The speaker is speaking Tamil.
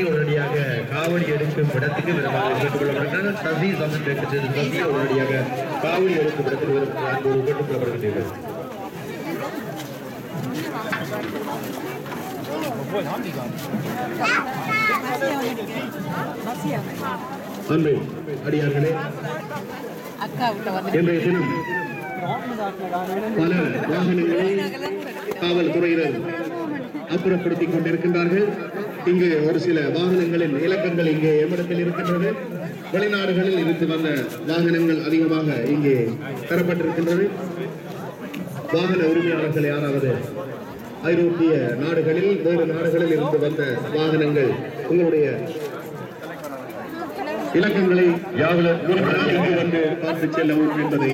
உடனடியாக காவடி எடுக்கும் இடத்துக்கு கேட்டுக்கொள்ளப்படுகிறார்கள். சசி உடனடியாக காவடி எடுக்கும் இடத்துக்கு கேட்டுக்கொள்ளப்படுகின்றீர்கள். அடியார்களே, இன்றைய தினம் பல வாகனங்களை காவல்துறையினர் அப்புறப்படுத்திக் கொண்டிருக்கின்றார்கள். இங்கு ஒரு சில வாகனங்களின் இலக்கங்கள் இங்கே எம்மிடத்தில் இருக்கின்றது. வெளிநாடுகளில் இருந்து வந்த வாகனங்கள் அதிகமாக இங்கே தரப்பட்டிருக்கின்றது. வாகன உரிமையாளர்கள் யாராவது ஐரோப்பிய நாடுகளில் வேறு நாடுகளில் இருந்து வந்த வாகனங்கள் உங்களுடைய இலக்கங்களை யாவது வந்து பார்த்து செல்லவும் என்பதை